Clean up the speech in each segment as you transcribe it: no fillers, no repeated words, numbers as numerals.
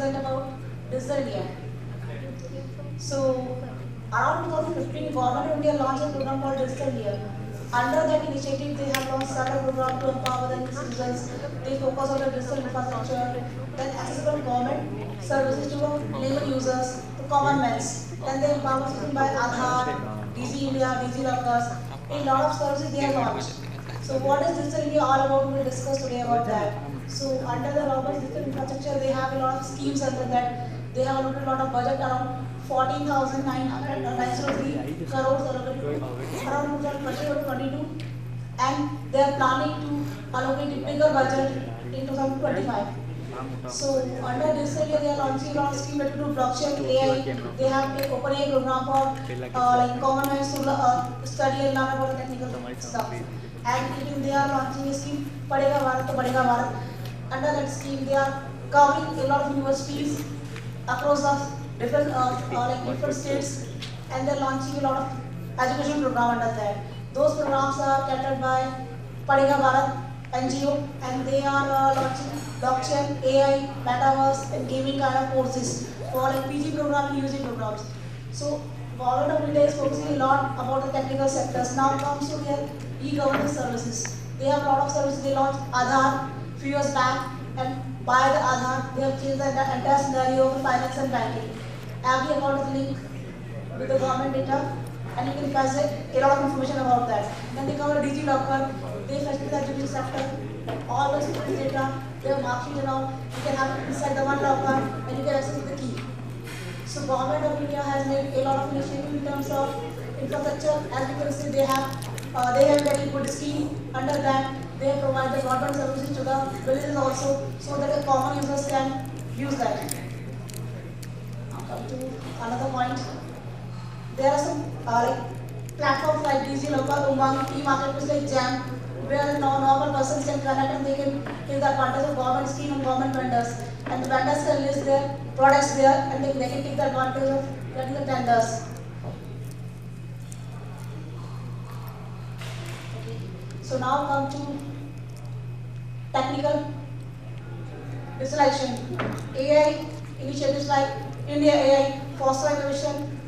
present about Digital India. So, around 2015, Government of India launched a program called Digital India. Under that initiative, they have launched several programs to empower the citizens. They focus on the digital infrastructure, then accessible government services to the layman users, to common men. Then they empower citizens by Aadhaar, Digi India, Digi Lockers. A lot of services they have launched. So what is Digital India all about? We will discuss today about that. So under the robust digital infrastructure, they have a lot of schemes under that. They have allocated a lot of budget around 14,903 crores allocated around 2022, and they are planning to allocate a bigger budget in 2025. So under this area, they are launching a lot of schemes related to blockchain, AI. They have an open AI program for like common man to study and learn about the technical stuff. And even they are launching a scheme, Padega Bharat to Padega Bharat. Under that scheme, they are covering a lot of universities across the different states, and they're launching a lot of education program under that. Those programs are catered by Padega Bharat NGO, and they are launching blockchain, AI, metaverse, and gaming kind of courses for like PG program and UG programs. So Government of India is focusing a lot about the technical sectors. Now comes to their e-governance services. They have a lot of services. They launched Aadhaar few years back, and by the Aadhaar, they have changed the entire scenario of finance and banking. Every account is linked with the government data, and you can pass a lot of information about that. Then they cover Digi Locker. They facilitate the education sector. All the student data, their mark sheet and all, you can have it inside the one locker, and you can access the key. So Government of India has made a lot of initiative in terms of infrastructure. As you can see, they have very good scheme. Under that, they provide the broadband services to the villages also, so that the common users can use that. Now come to another point. There are some platforms like Digi Local, Umang, e-marketplace like Jam, where normal persons can connect and they can take the advantage of government scheme and government vendors. And the vendors can list their products there, and they can take the advantage of getting the tenders. So now come to technical digitalization. AI initiatives like India AI, foster innovation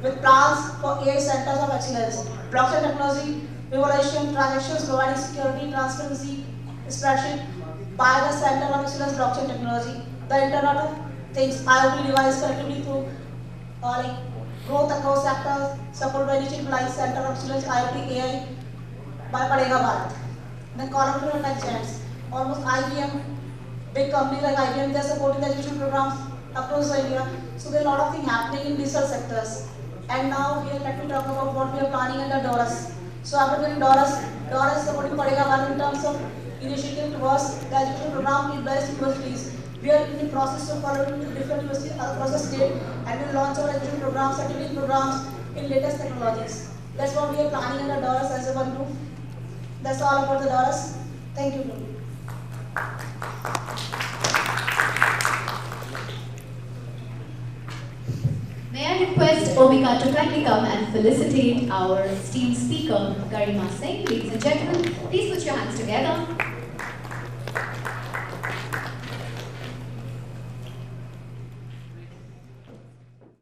with plans for AI centers of excellence. Blockchain technology, evaluation, transactions, providing security, transparency, spreadsheet by the Center of Excellence Blockchain Technology. The Internet of Things, IoT device connectivity through growth across sectors, supported by initiative like Center of Excellence IoT AI by Padega Bharat. Then collaborative and tech giants. Almost IBM, big company like IBM, they're supporting the education programs across India. So there are a lot of things happening in digital sectors. And now here let me talk about what we are planning under DORAS. So after doing DORAS is supporting Padega Bharat in terms of initiative towards the education program in various universities. We are in the process of collaborating with different universities across the state, and we will launch our education programs, certificate programs in latest technologies. That's what we are planning under DORAS as a one group. That's all about the DORAS. Thank you. May I request Omika to kindly come and felicitate our esteemed speaker, Garima Singh. Ladies and gentlemen, please put your hands together.